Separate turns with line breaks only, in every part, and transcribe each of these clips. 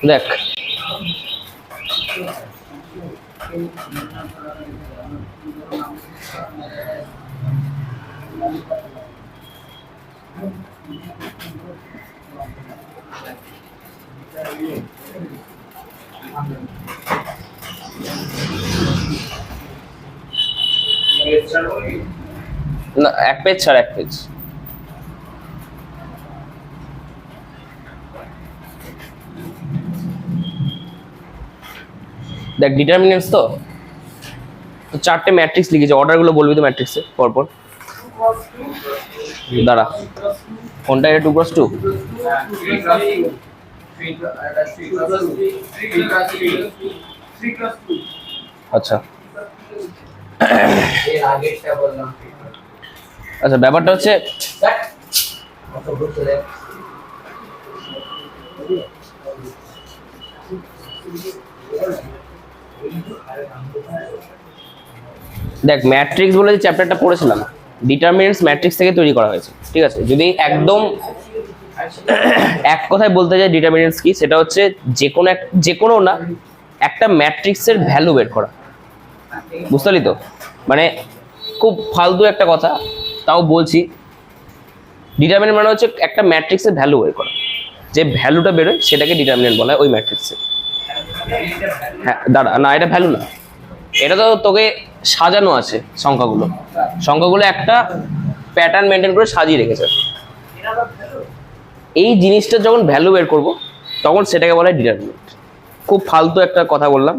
দেখ না, এক পেজ ছাড় এক পেজ। দেখ ডিটারমিনেন্টস তো চারটে ম্যাট্রিক্স লিখেছে, অর্ডারগুলো বলবি তো ম্যাট্রিক্সে পরপর। দাঁড়া, কোনটা এটা 2x2? আচ্ছা আচ্ছা, ব্যাপারটা হচ্ছে দেখ ম্যাট্রিক্স বলে যে চ্যাপ্টারটা পড়েছিলাম, ডিটারমিনেন্টস ম্যাট্রিক্স থেকে তৈরি করা হয়েছে, ঠিক আছে? যদি একদম এক কথায় বলতে যাই ডিটারমিনেন্টস কি, সেটা হচ্ছে যে কোনো না একটা ম্যাট্রিক্সের ভ্যালু বের করা। বুঝতে পারলি তো? মানে খুব ফালতু একটা কথা, তাও বলছি। ডিটারমিনেন্ট মানে হচ্ছে একটা ম্যাট্রিক্সের ভ্যালু বের করা, যে ভ্যালুটা বেরোয় সেটাকে ডিটারমিনেন্ট বলা হয় ওই ম্যাট্রিক্সে। হ্যাঁ দাঁড়া, না এটা ভ্যালু না, এটা তো তোকে সাজানো আছে সংখ্যাগুলো একটা প্যাটার্ন মেনটেন করে সাজিয়ে রেখেছে। এই জিনিসটা যখন ভ্যালু বের করব তখন সেটাকে বলা হয় ডিটারমিনেন্ট। খুব ফালতু একটা কথা বললাম,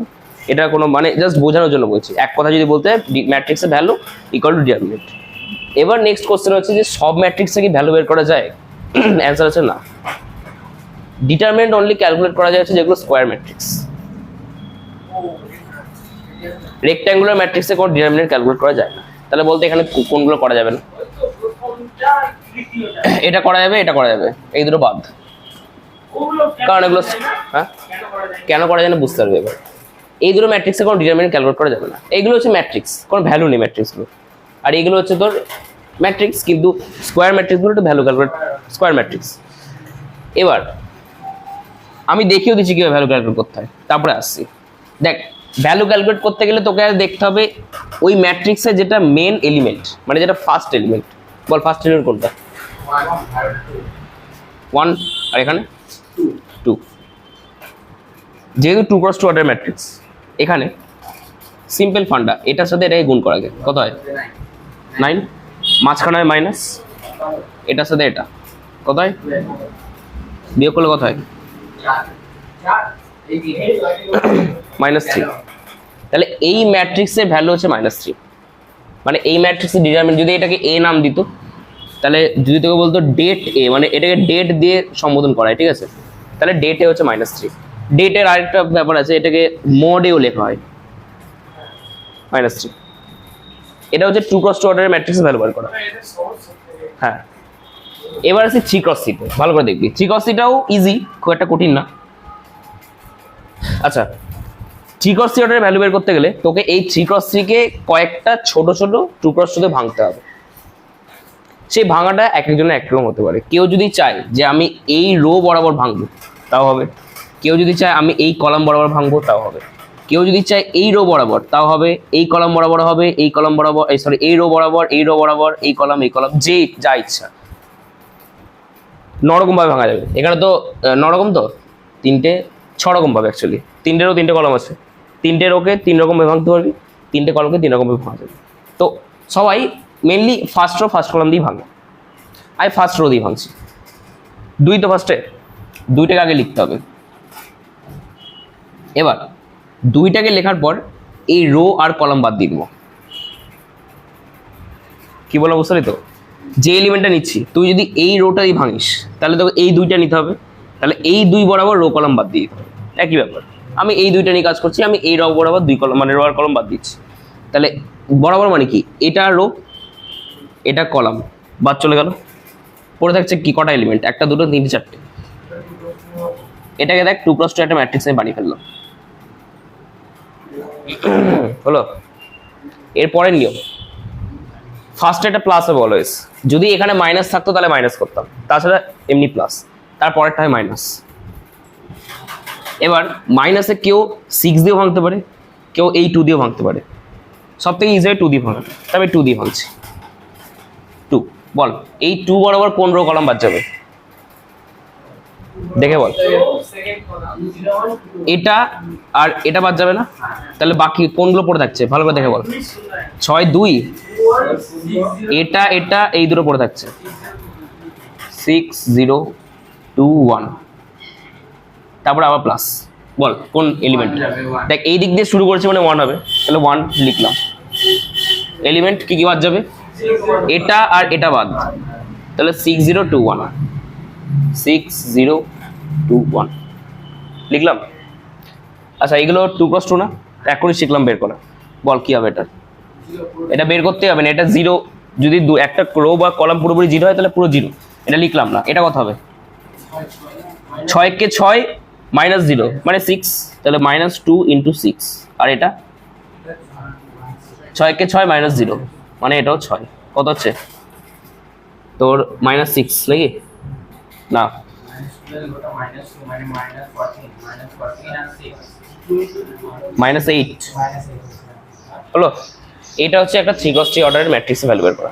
এটা কোনো মানে জাস্ট বোঝানোর জন্য বলছি। এক কথা যদি বলতে হয় ম্যাট্রিক্সের ভ্যালু ইকুয়াল টু ডিটারমিনেন্ট। এবার নেক্সট কোশ্চেন হচ্ছে যে সব ম্যাট্রিক্সে কি ভ্যালু বের করা যায়? অ্যান্সার হচ্ছে না। ডিটারমিনেন্ট অনলি ক্যালকুলেট করা যায় হচ্ছে যেগুলো স্কোয়ার ম্যাট্রিক্স। রেক্ট্যাঙ্গুলার ম্যাট্রিক্সে কোনো ডিটারমিনেন্ট ক্যালকুলেট করা যায় না। তাহলে বলতে এখানে কোনগুলো করা যাবে না? এটা করা যাবে, এটা করা যাবে, এই দুটো বাদ। কারণ এগুলো হ্যাঁ কেন করা যায় না বুঝতে পারবে এবার। এই দুটো ম্যাট্রিক্সে কোনো ডিটারমিনেন্ট ক্যালকুলেট করা যাবে না। এইগুলো হচ্ছে ম্যাট্রিক্স, কোনো ভ্যালু নেই ম্যাট্রিক্সগুলো। আর এইগুলো হচ্ছে তোর ম্যাট্রিক্স, কিন্তু স্কোয়ার ম্যাট্রিক্সগুলো একটু ভ্যালু ক্যালকুলেট, স্কোয়ার ম্যাট্রিক্স। এবার আমি দেখিয়েও দিচ্ছি কীভাবে ভ্যালু ক্যালকুলেট করতে হয়, তারপরে আসছি। দেখ ভ্যালু ক্যালকুলেট করতে গেলে তোকে আর দেখতে হবে ওই ম্যাট্রিক্সের যেটা মেন এলিমেন্ট, মানে যেটা ফার্স্ট এলিমেন্ট। বল ফার্স্ট এলিমেন্ট কোনটা? 1, আর এখানে 2। যেহেতু 2x2 অর্ডার ম্যাট্রিক্স, এখানে সিম্পল ফান্ডা, এটার সাথে এটাকে গুণ করা যায়, কত হয়? 9। মাঝখানে হয় মাইনাস, এটার সাথে এটা কত হয়? বিয়োগ করলে কত হয়? -3। তাহলে এই ম্যাট্রিক্সের ভ্যালু হচ্ছে -3। মানে এই ম্যাট্রিক্সের ডিটারমিনেন্ট, যদি এটাকে এ নাম দিত, তাহলে যদি তোকে বলতো ডেট এ, মানে এটাকে ডেট দিয়ে সম্বোধন করায়, ঠিক আছে? তাহলে ডেট এ হচ্ছে -3। ডেটের আরেকটা ব্যাপার আছে, এটাকে মড এও লেখা হয় -3। এটা হচ্ছে 2x2 অর্ডারের ম্যাট্রিক্সের ভ্যালু বার করা। হ্যাঁ, এবার আছে 3x3 তে। ভালো করে দেখবি, 3x3টাও ইজি, খুব একটা কঠিন না। আচ্ছা, 3x3 অর্ডারের ভ্যালু বের করতে গেলে তোকে এই 3x3 কে কয়েকটা ছোট ছোট 2x2 তে ভাঙতে হবে। সেই ভাঙাটা এক একজনের এক রকম হতে পারে। কেউ যদি চায় যে আমি এই রো বরাবর ভাঙবো তাও হবে, কেউ যদি চায় আমি এই কলাম বরাবর ভাঙবো তাও হবে, কেউ যদি চায় এই রো বরাবর তাও হবে, এই কলাম বরাবর হবে, এই কলাম বরাবর, এই রো বরাবর, এই রো বরাবর, এই কলাম, যে যা ইচ্ছা নরকম ভাবে ভাঙা যাবে। এখানে তো নরকম, তো 6 রকম ভাবে, অ্যাকচুয়ালি 3টে কলাম আছে, 3টে রোকে 3 রকম ভাবে ভাঙতে পারবি, 3টে কলামকে 3 রকম ভাবে ভাঙা যাবে। তো সবাই মেনলি ফার্স্ট কলাম দিয়ে ভাঙে, আমি ফার্স্ট রো দিয়ে ভাঙছি। 2 তো ফার্স্টে, 2টাকে আগে লিখতে হবে। এবার 2টাকে লেখার পর এই রো আর কলাম বাদ দিয়ে দেবো। কি বলা বুঝতে পারি তো? যে এলিমেন্টটা নিচ্ছি, তুই যদি এই রোটা দিয়ে ভাঙিস তাহলে তোকে এই 2টা নিতে হবে, তাহলে এই 2 বরাবর রো কলাম বাদ দিয়ে দিতে হবে। একই ব্যাপার, আমি এই 2টা নিয়ে কাজ করছি, আমি এই রো বরাবর 2 কলাম, মানে রো আর কলাম বাদ দিচ্ছি। তাহলে বরাবর মানে কি, এটা রো এটা কলাম, বাদ চলে গেল। পড়ে থাকছে কি, কটা এলিমেন্ট? 1, 2, 3, 4টে। এটাকে দেখ 2x2 একটা ম্যাট্রিক্স আমি বানিয়ে ফেললাম, হলো? এরপরের নিয়ম, ফার্স্টে একটা প্লাস হবে অলওয়েজ। যদি এখানে মাইনাস থাকতো তাহলে মাইনাস করতাম, তাছাড়া এমনি প্লাস, তারপরেরটা হয় মাইনাস। এবার মাইনাসে কেউ 6 দিয়েও ভাঙতে পারে, কেউ এই 2 দিয়েও ভাঙতে পারে। সব থেকে ইজি হয় 2 দিয়ে ভাঙা, তবে 2 দিয়ে ভাঙছি। 2 বল এই 2 বরাবর কোন রো কলাম বাদ যাবে দেখে বল। এটা আর এটা বাদ যাবে না, তাহলে বাকি কোনগুলো পড়ে থাকছে ভালো করে দেখে বল। 6 2 এটা এটা এই দুটো পড়ে থাকছে। 6 0 2 1 তারপর আবার প্লাস। বল কোন এলিমেন্ট? দেখ এই দিক দিয়ে শুরু করেছে মানে 1 হবে, তাহলে 1 লিখলাম। এলিমেন্ট কি কি বাদ যাবে? এটা আর এটা বাদ, তাহলে 6 0 2 1 6 0 2 1 লিখলাম। আচ্ছা এগুলো 2 × 2 না, এখনই শিখলাম বের করা। বল কি হবে এটা? এটা বের করতে হবে না, এটা 0 যদি একটা রো বা কলাম পুরোপুরি 0 হয় তাহলে পুরো 0, এটা লিখলাম না। এটা কত হবে? 6 কে 6 -0 মানে 6, তাহলে -2 × 6। আর এটা 6 কে 6 -0 মানে এটাও 6, কত হচ্ছে তোর? -6 নাকি না? -8 হলো। এটা হচ্ছে একটা 3 × 3 অর্ডারের ম্যাট্রিক্সে ভ্যালু বের করা।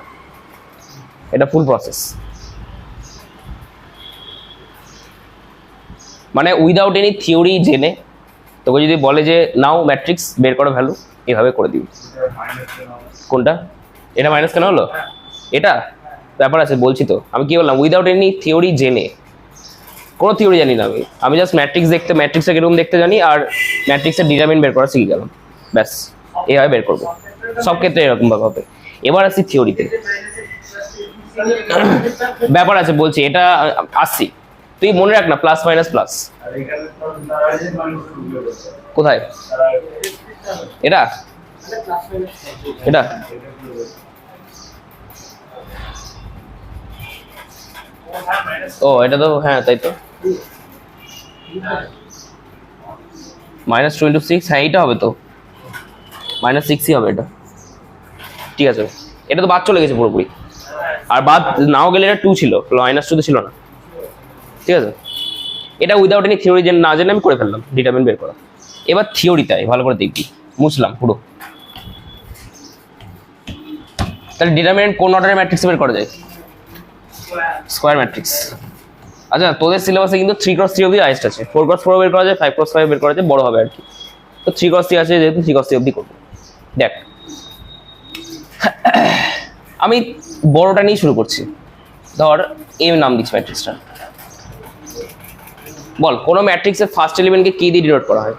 এটা ফুল প্রসেস, মানে উইদাউট এনি থিওরি জেনে তোকে যদি বলে যে নাও ম্যাট্রিক্স বের করো ভ্যালু, এভাবে করে দিবি। কোনটা? এটা মাইনাস কেন হলো? এটা ব্যাপার আছে বলছি তো। আমি কি বললাম? উইদাউট এনি থিওরি জেনে, কোনো থিওরি জানি না আমি জাস্ট ম্যাট্রিক্স দেখতে, ম্যাট্রিক্সটা কিরকম দেখতে জানি আর ম্যাট্রিক্সের ডিটারমিন বের করা শিখে গেলাম, ব্যাস এইভাবে বের করবো। সব ক্ষেত্রে এরকম ভাবে হবে। এবার আসছি থিওরিতে। ব্যাপার আছে বলছি, এটা আসছি, তুই মনে রাখ না প্লাস মাইনাস প্লাস। কোথায় এটা? এটা ও এটা তো হ্যাঁ তাই তো, -2 × 6, হ্যাঁ এইটা হবে তো, -6ই হবে এটা। ঠিক আছে, এটা তো বাদ চলে গেছে পুরোপুরি, আর বাদ নাও গেলে এটা 2 ছিল, -2 ছিল না। ঠিক আছে, এটা উইদাউট এনি থিওরি না জেনে আমি করে ফেললাম ডিটারমিন বের করা। এবার থিওরিতে ভালো করে দেখবি, মুছলাম পুরো। তাহলে ডিটারমিনেন্ট কোন অর্ডারের ম্যাট্রিক্স বের করা যায়? Square matrix. আচ্ছা তোদের সিলেবাসে কিন্তু 3 × 3 অবধি হাইয়েস্ট আছে, 4 × 4 বের করা যায়, 5 × 5 বের করা যায়, বড় হবে আর কি। তো 3 × 3 আছে যেহেতু 3 × 3 অবধি করবো। দেখ আমি বড়টা নিয়ে শুরু করছি, ধর এম নাম দিচ্ছি ম্যাট্রিক্সটা। বল কোন ম্যাট্রিক্সের ফার্স্ট এলিমেন্টকে কি দিয়ে ডিনোট করা হয়?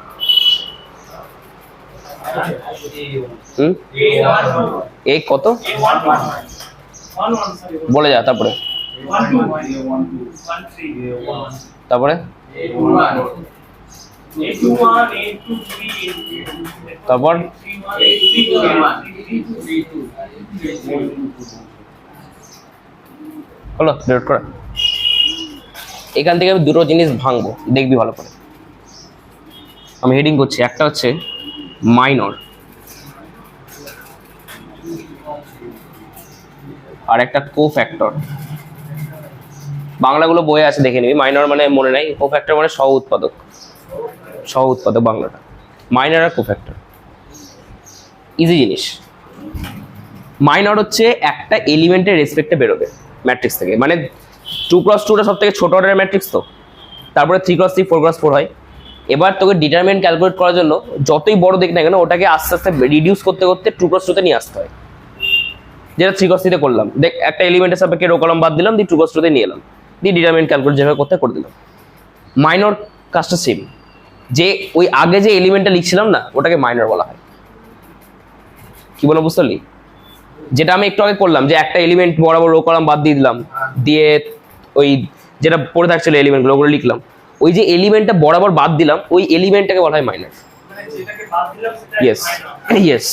এ কত বলে যা, তারপরে তারপরে তারপর হলো ডিনোট করা। এখান থেকে আমি দুটো জিনিস ভাঙবো, দেখবি ভালো করে। আমি হেডিং করছি, একটা হচ্ছে মাইনর আর একটা কোফ্যাক্টর। বাংলাগুলো বইয়ে আছে দেখে নিবি। মাইনর মানে মনে নাই, কোফ্যাক্টর মানে সহ উৎপাদক, সহ উৎপাদক বাংলাটা। মাইনর আর কোফ্যাক্টর ইজি জিনিস। মাইনর হচ্ছে একটা এলিমেন্টের রেসপেক্টে বেরোবে ম্যাট্রিক্স থেকে, মানে 2 × 2টা সব থেকে ছোট অর্ডারের ম্যাট্রিক্স তো, তারপরে 3 × 3 4 × 4 হয়। এবার তোকে ডিটারমিনেন্ট ক্যালকুলেট করার জন্য যতই বড় দেখ না কেন ওটাকে আস্তে আস্তে রিডিউস করতে করতে 2 × 2তে নিয়ে আসতে হয়, যেটা 3 × 3তে করলাম। দেখ একটা এলিমেন্টের সাপেক্ষে রো কলাম বাদ দিলাম, দিয়ে 2 × 2তে নিয়ে এলাম, দিয়ে ডিটারমিনেন্ট ক্যালকুলেট যেভাবে করতে করে দিলাম। মাইনর কাজটা সেম, যে ওই আগে যে এলিমেন্টটা লিখছিলাম না ওটাকে মাইনর বলা হয়। কি বললাম বুঝতে পারলি? যেটা আমি একটু আগে করলাম, যে একটা এলিমেন্ট বরাবর রো কলাম বাদ দিয়ে দিলাম, দিয়ে ওই যেটা পড়ে থাকছিল এলিমেন্টগুলো ওগুলো লিখলাম, ওই যে এলিমেন্টটা বরাবর বাদ দিলাম ওই এলিমেন্টটাকে বলা হয় মাইনর। ইয়েস ইয়েস,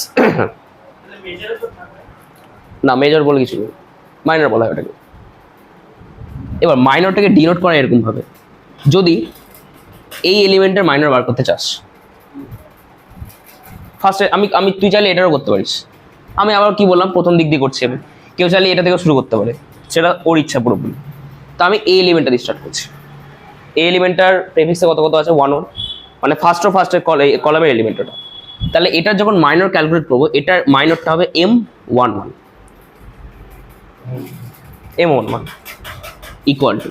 না মেজর বলে কিছু নেই, মাইনর বলা হয় ওটাকে। এবার মাইনরটাকে ডিনোট করা এরকম ভাবে, যদি এই এলিমেন্টের মাইনর বার করতে চাস, ফার্স্টে আমি তুই চাইলে এটারও করতে পারিস। আমি আবার কি বললাম প্রথম দিক দিয়ে করছি, আমি কেউ চাইলে এটা থেকে শুরু করতে পারে, সেটা ওর ইচ্ছা পুরোপুরি। তো আমি এই এলিমেন্টটা দিয়ে স্টার্ট করছি। এই এলিমেন্টটার প্রেফিক্সে কত কত আছে? 1 1, মানে ফার্স্টের কলামের এলিমেন্ট ওটা। তাহলে এটা যখন মাইনর ক্যালকুলেট করবো, এটার মাইনরটা হবে M11 ইকুয়াল টু,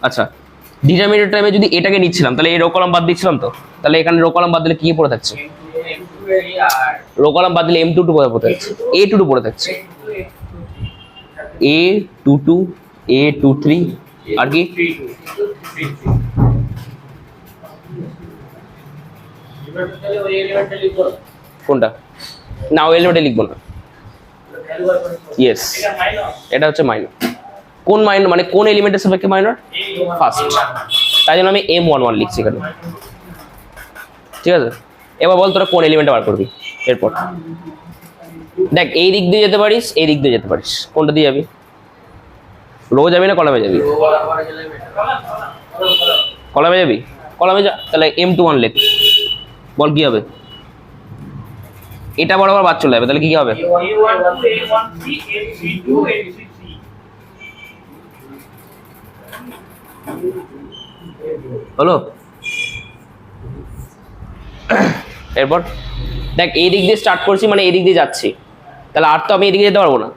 আচ্ছা ডিটারমিনেন্ট টাইমে যদি এটাকে নিচ্ছিলাম তাহলে এই রো কলাম বাদ দিচ্ছিলাম তো, তাহলে এখানে রো কলাম বাদ দিলে কি পড়ে থাকছে, রো কলাম বাদ দিলে M22 পড়ে থাকছে, A22 পড়ে থাকছে, A22 A23 আর কি কোনটা, না ওই এলিমেন্টে লিখবো না, ইয়েস এটা হচ্ছে মাইনর। কোন মাইনর মানে কোন এলিমেন্টের সাপেক্ষে মাইনর, ফার্স্ট, তাই জন্য আমি M11 লিখছি এখানে, ঠিক আছে। এবার বল তোরা কোন এলিমেন্টে বার করবি, এরপর দেখ এই দিক দিয়ে যেতে পারিস, এই দিক দিয়ে যেতে পারিস, কোনটা দিয়ে যাবি, রো যাবি না কলামে যাবি, কলামে যাবি, কলামে যা, তাহলে M21 লেখ, বল কি হবে, এটা বরাবর বাদ চলে যাবে, তাহলে কি হবে, হলো। এরপর দেখ এই দিক দিয়ে স্টার্ট করছি মানে এই দিক দিয়ে যাচ্ছি, তাহলে আর তো আমি এদিকে যেতে পারবো না,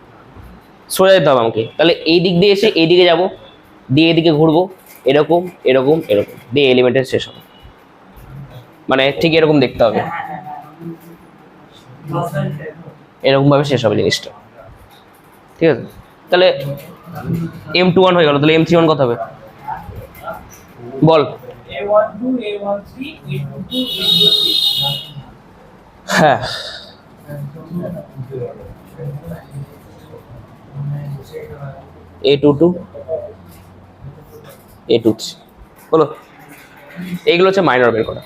সোজা যেতে হবে আমাকে, তাহলে এই দিক দিয়ে এসে এই দিকে যাবো, দিয়ে এদিকে ঘুরবো, এরকম এরকম এরকম দিয়ে এলিমেন্টের শেষ হবে, মানে ঠিক এরকম দেখতে হবে, এরকম ভাবে শেষ হবে জিনিসটা, ঠিক আছে। তাহলে M21 হয়ে গেল, তাহলে M31 কত হবে বল, হ্যাঁ A22 A23 বলো, এইগুলো হচ্ছে মাইনর বের করা,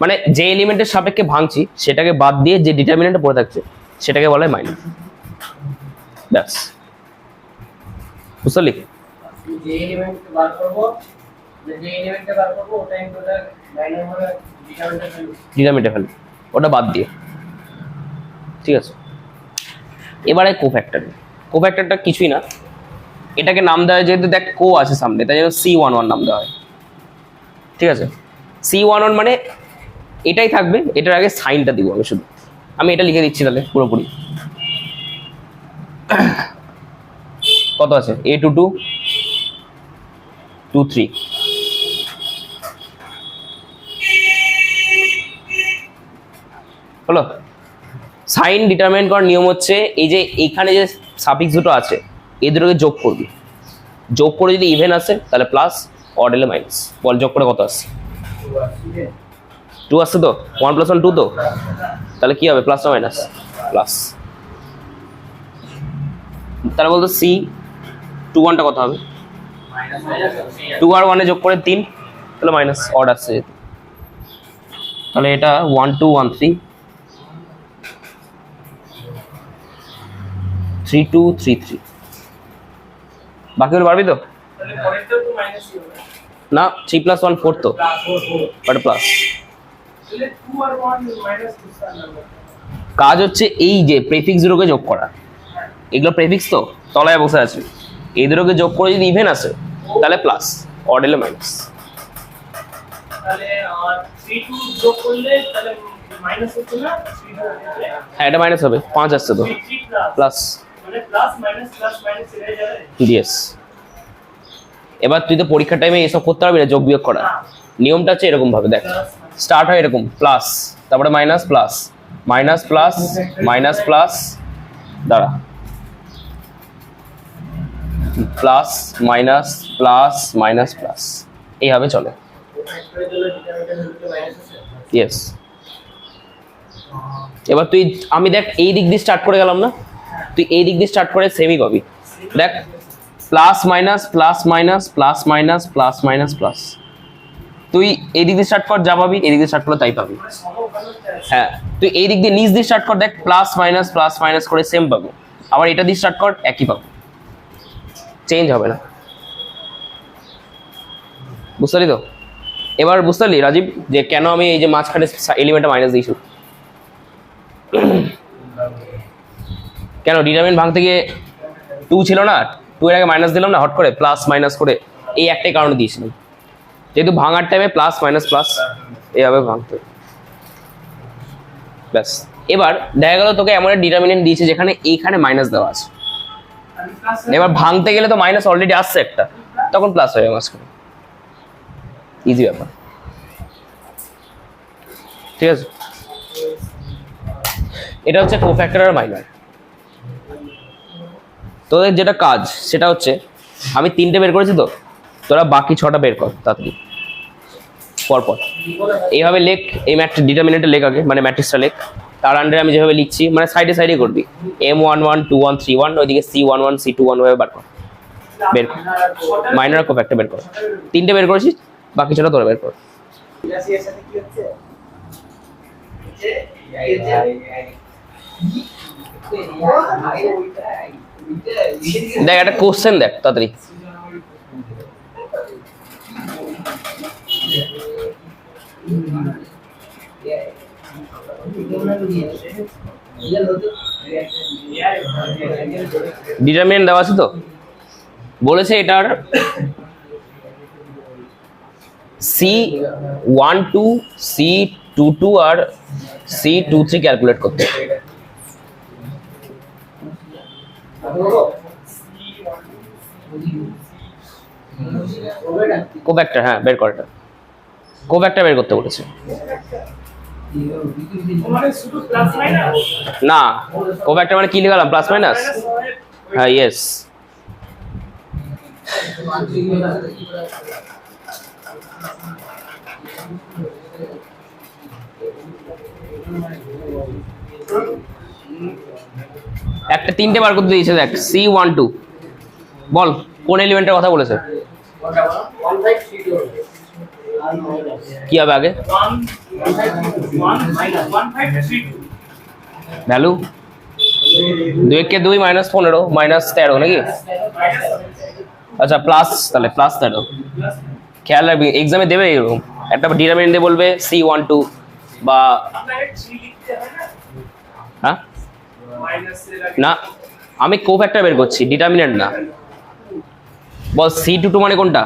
মানে যে এলিমেন্টের সাপেক্ষে ভাঙছি সেটাকে বাদ দিয়ে যে ডিটারমিনেন্টে পড়ে থাকছে সেটাকে বলা হয় মাইনর, ব্যাস বুঝলি। যে এলিমেন্ট বার করব, যে এলিমেন্টটা বার করব ওটা ইনপুটার মাইনর হবে ডিটারমিনেন্টে ভ্যালু, ওটা বাদ দিয়ে, ঠিক আছে। এবারে কোফ্যাক্টরটা কিছুই না, এটাকে নাম দেওয়া হয় যেহেতু দেখ কো আছে সামনে, তাই জন্য C11 নাম দেওয়া হয়, ঠিক আছে। C11 মানে এটাই থাকবে, এটার আগে সাইনটা দিব আমি, শুধু আমি এটা লিখে দিচ্ছি তাহলে পুরোপুরি, কত আছে A22 23 হলো। সাইন ডিটারমাইন করার নিয়ম হচ্ছে এই যে এখানে যে সাফিক্স দুটো আছে এই দুটোকে যোগ করবি, যোগ করে যদি ইভেন আসে তাহলে প্লাস, অড হলে মাইনাস, বল যোগ করে কত আসছে 2 আসছে তো, 1 + 1 2 তো, তাহলে কি হবে প্লাস না মাইনাস, প্লাস, তাহলে বলতো C21টা কত হবে, 2 আর 1 এ যোগ করে 3, তাহলে মাইনাস, অড আসছে, তাহলে এটা 1 2 1 3 3 2 3 3, বাকিগুলো পারবি তো, না 3 + 1 4 তো, বাট প্লাস, কাজ হচ্ছে এই যে প্রেফিক্স দুটোকে যোগ করা, এগুলো প্রেফিক্স তো তলায় বসে আছে, এই দুটোকে যোগ করে যদি ইভেন আসে তাহলে প্লাস, অড হলে মাইনাস, তাহলে 3 2 যোগ করলে তাহলে মাইনাস হচ্ছে না, হ্যাঁ এটা মাইনাস হবে, 5 আসছে তো, প্লাস মানে প্লাস মাইনাস প্লাস মাইনাস হয়ে যাবে, ইয়েস। এবার তুই তো পরীক্ষার টাইমে এসব করতে পারবি না, যোগ বিয়োগ করা, নিয়মটা হচ্ছে এরকম ভাবে, দেখ স্টার্ট হয় এরকম প্লাস, তারপরে minus plus minus plus minus plus, দাঁড়া plus minus plus minus plus, এইভাবে চলে, ইয়েস। এবার তুই আমি দেখ এই দিক দিয়ে স্টার্ট করে গেলাম না, তুই এই দিক দিয়ে স্টার্ট করে সেমই পাবি, দেখ plus minus plus minus plus minus plus minus plus, তুই এই দিক দিয়ে স্টার্ট কর যা পাবি, এই দিক দিয়ে স্টার্ট করলে তাই পাবি, হ্যাঁ তুই এই দিক দিয়ে নিচ দিয়ে স্টার্ট কর, দেখ প্লাস মাইনাস করে সেম পাবো, আবার এটা দিয়ে স্টার্ট কর একই পাবো, চেঞ্জ হবে না, বুঝতে পারলি তো। এবার বুঝতে পারলি রাজীব যে কেন আমি এই যে মাঝখানে এলিমেন্টটা মাইনাস দিয়েছি, কেন ডিটারমিনেন্ট ভাঙতে গিয়ে 2 ছিল না, 2 এর আগে মাইনাস দিলাম না হট করে, প্লাস মাইনাস করে, এই একটাই কারণে দিয়েছিলাম, যেহেতু ভাঙার টাইমে প্লাস মাইনাস প্লাস এইভাবে ভাঙতে, ব্যাস। এবার দেখা গেল তোকে এমন একটা ডিটারমিনেন্ট দিয়েছে যেখানে এইখানে মাইনাস দেওয়া আছে, এবার ভাঙতে গেলে তো মাইনাস অলরেডি আসছে একটা, তখন প্লাস হয়ে যাবে মাঝখানে, ইজি ব্যাপার, ঠিক আছে। এটা হচ্ছে কোফ্যাক্টর আর মাইনার। তোদের যেটা কাজ সেটা হচ্ছে, আমি 3টে বের করেছি তো, তোরা বাকি 6টা বের কর তাড়াতাড়ি পরপর। এইভাবে লেখ, এই ডিটারমিনেন্টে লেখ আগে, মানে ম্যাট্রিক্সটা লেখ, তার আন্ডারে আমি যেভাবে লিখছি, মানে সাইডে সাইডে করবি, M11 21 31, ওইদিকে C11 C21 ভাবে বার কর, বের কর, মাইনার আর কোফ্যাক্টর বের কর। 3টে বের করেছিস, বাকি 6টা তোরা বের কর। দেখ একটা কোশ্চেন দেখ তাড়াতাড়ি। ডিটারমিনেন্ট দেওয়া আছে তো, বলেছে এটার C12 C22 আর C23 ক্যালকুলেট করতে। কোফ্যাক্টর, হ্যাঁ বের কর, এটা কোফ্যাক্টর বের করতে বলেছে। না, কোফ্যাক্টর মানে কি লিখলাম, প্লাস মাইনাস, হ্যাঁ ইয়েস। একটা 3টে বার করতে দিয়েছে, দেখ C12, বল কোন এলিমেন্টের কথা বলেছে, কি হবে আগে, ভ্যালু 2 কে 2 -15 -13 নাকি, আচ্ছা প্লাস, তাহলে প্লাস 13। খেয়াল রাখবি এক্সামে দেবে এরকম একটা ডিটারমিনেন্ট দিয়ে বলবে C12 বা, হ্যাঁ না আমি কোফ্যাক্টর বের করছি, ডিটারমিনেন্ট না। বল C22 মানে কোনটা,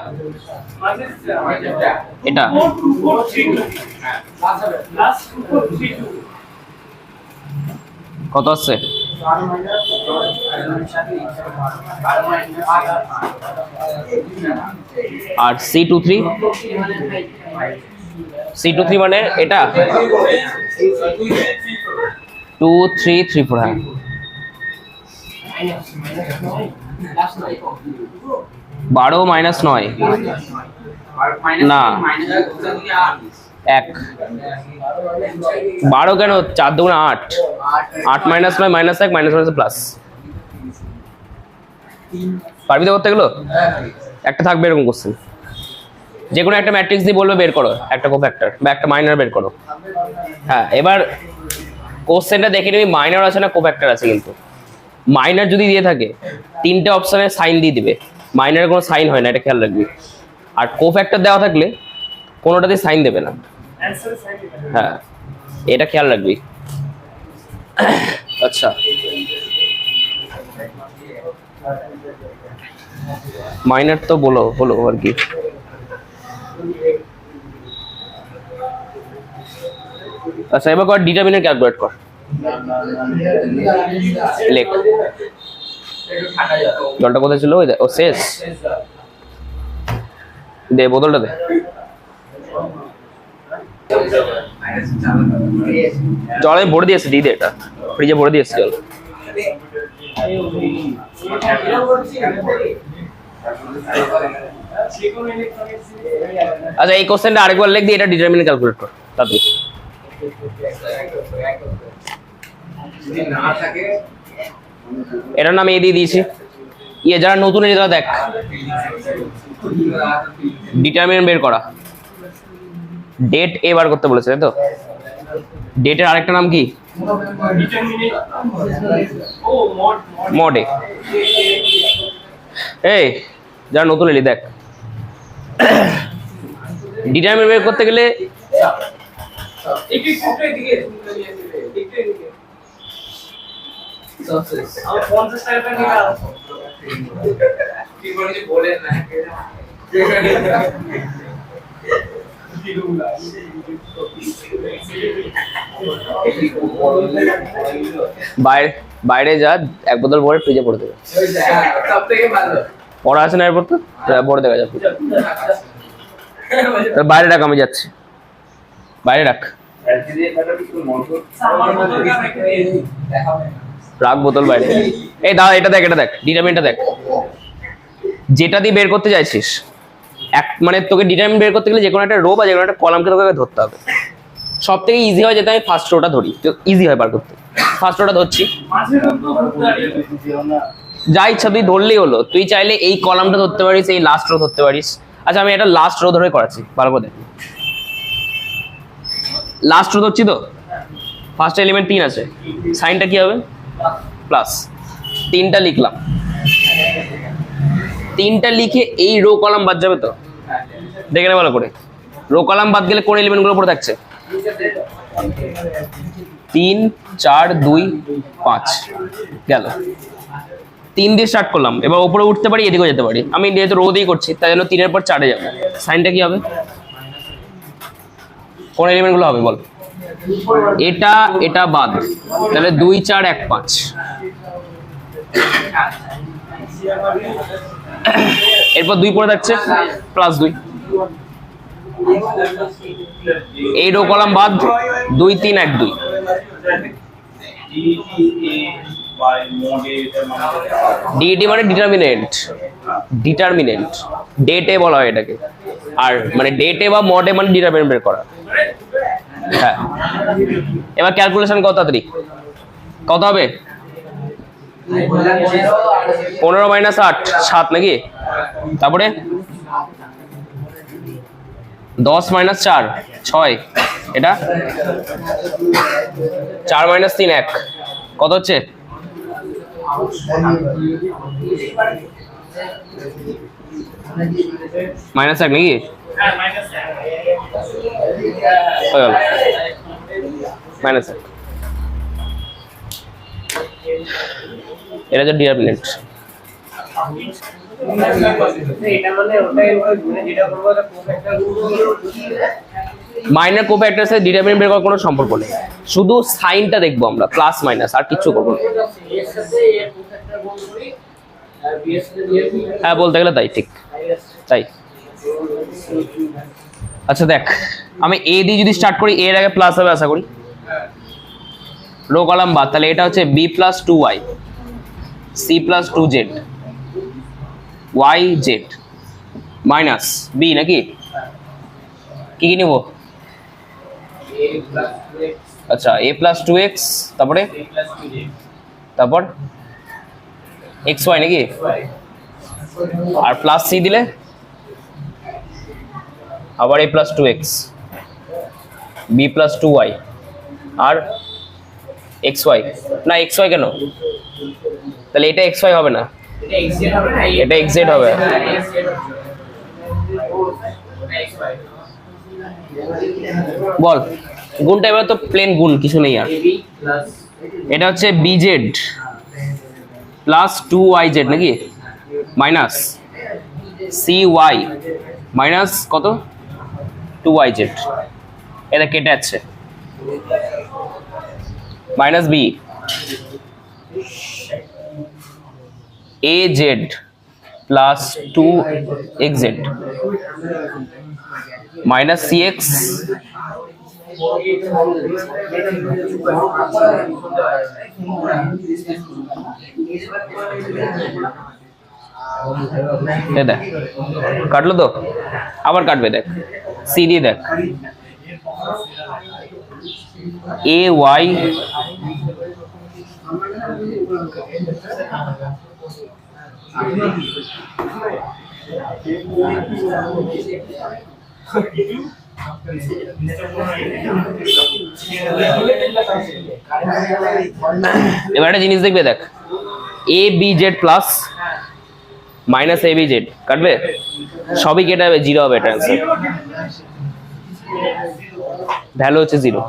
এটা কত আসছে, আর C23 মানে এটা 2 3 3 4, হ্যাঁ 12 -9 না 1, 12 কেন, 4 2 8, 8 -9 -1 -1 প্লাস, পারবি তো করতে গেলো, একটা থাকবে এরকম কোশ্চেন, যে কোনো একটা ম্যাট্রিক্স দিয়ে বলবে বের করো একটা কোফ্যাক্টর বা একটা মাইনার বের করো। হ্যাঁ এবার কোশ্চেনটা দেখে নিবি মাইনার আছে না কোফ্যাক্টর আছে, কিন্তু মাইনার যদি দিয়ে থাকে 3টে অপশনে সাইন দিয়ে দিবে, মাইনারের কোনো সাইন হয় না, এটা খেয়াল রাখবি। আর কোফ্যাক্টর দেওয়া থাকলে কোনোটাতে সাইন দেবে না, হ্যাঁ এটা খেয়াল রাখবি। আচ্ছা মাইনার তো হলো আর কি, আচ্ছা এবার কর ডিটারমিনেন্ট ক্যালকুলেট কর, লেখ। জলটা কোথায় ছিল, ও শেষ, দে বোতলটা দে, জলে ভরে দিয়েছে, দিয়ে দে, এটা ফ্রিজে ভরে দিয়েছে জল। আচ্ছা এই কোশ্চেনটা আরেকবার লিখ দিয়ে এটা ডিটারমিনেন্ট ক্যালকুলেট কর তাড়াতাড়ি। এটার নাম এ দিয়ে দিয়েছি, যারা নতুন এসেছে তারা দেখ, ডিটারমিনেন্ট বের করা, ডেট এ বার করতে বলেছে তাই তো, ডেটের আরেকটা নাম কি, মড এ। এই যারা নতুন এলি দেখ, ডিটারমিনেন্ট বের করতে গেলে বাইরে বাইরে যা, এক বোতল ভরে ফ্রিজে পড়ে দেবে। পড়া আছে না এরপর তো পড়ে দেখা যাবে। বাইরে রাখ, আমি যাচ্ছি, বাইরে রাখ, রাখ বোতল বাইরে। এই দাঁড়া, এটা দেখ, এটা দেখ, ডিটারমিনেন্টটা দেখ, যেটা দিয়ে বের করতে চাইছিস। মানে তোকে ডিটারমিনেন্ট বের করতে গেলে যে কোনো একটা রো বা যে কোনো একটা কলামকে তোকে ধরতে হবে। সব থেকে ইজি হয় যেটা আমি ফার্স্ট রোটা ধরি, তো ইজি হয় বার করতে। ফার্স্ট রোটা ধরছি, যা ইচ্ছা তুই ধরলেই হলো। তুই চাইলে এই কলামটা ধরতে পারিস, এই লাস্ট রো ধরতে পারিস। আচ্ছা আমি এটা লাস্ট রো ধরে করাচ্ছি, ভালো করে দেখ। লাস্ট রো ধরছি তো, ফার্স্ট এলিমেন্ট 3 আছে, সাইনটা কি হবে? প্লাস। 3টা লিখলাম, 3টা লিখে এই রো কলাম বাদ যাবে তো, দেখে নে ভালো করে। রো কলাম বাদ গেলে কোন এলিমেন্টগুলো পড়ে থাকছে? 3 4 2 5 গেল। 3 দিয়ে স্টার্ট করলাম, এবার উপরে উঠতে পারি, এদিকেও যেতে পারি। আমি যেহেতু রো দিয়ে করছি তাই জন্য 3 এর পর 4 এ যাবে। সাইনটা কি হবে? কোন এলিমেন্টগুলো হবে বল? এটা এটা বাদ, তাহলে 2 4 1 5। এরপর 2 পড়ে থাকছে, প্লাস 2। এই রো কলাম বাদ, 2 3 1 2। ডিইটি মানে ডিটারমিনেন্ট, ডিটারমিনেন্ট ডেটে বলা হয় এটাকে। আর মানে ডেটে বা মডে মানে ডিটারমিনেন্ট বের করা। হ্যাঁ, এবার ক্যালকুলেশন কত তাড়াতাড়ি, কত হবে? 15 - 8 7 নাকি? তারপরে 10 - 4 6, এটা 4 - 3 1, কত হচ্ছে? -1 নাকি? -1, এটা হচ্ছে ডিটারমিনেন্ট। মাইনার কোফ্যাক্টরের সাথে ডিটারমিনেন্ট বের করার কোনো সম্পর্ক নেই, শুধু সাইনটা দেখবো আমরা, প্লাস মাইনাস, আর কিছু করবো না। হ্যাঁ বলতে গেলে তাই, ঠিক তাই। আচ্ছা দেখ, আমি এ দিয়ে যদি স্টার্ট করি, এর আগে প্লাস হবে আশা করি, রো কলাম বাদ, তাহলে এটা হচ্ছে b + 2y c + 2z y z minus b নাকি? কি কি নিব? আচ্ছা a + 2x, তারপরে তারপর xy নাকি? আর প্লাস c দিলে আবার a + 2x b + 2y R xy না, xy কেন? তাহলে এটা xy হবে না, এটা xz হবে। বল গুণটা, এবার তো প্লেন গুণ, কিছু নেই আর। এটা হচ্ছে bz প্লাস 2yz নাকি? মাইনাস cy মাইনাস কত? 2yz, এটা কেটে যাচ্ছে, minus b az plus 2xz minus cx দেখ কাটলো তো, আবার কাটবে, দেখ সি দিয়ে দেখ, এ ওয়াই এবার একটা জিনিস দেখবে, দেখ A B Z plus minus A B Z কাটবে, সবই কেটে যাবে, 0 হবে এটা অ্যান্সার, ভ্যালু হচ্ছে 0।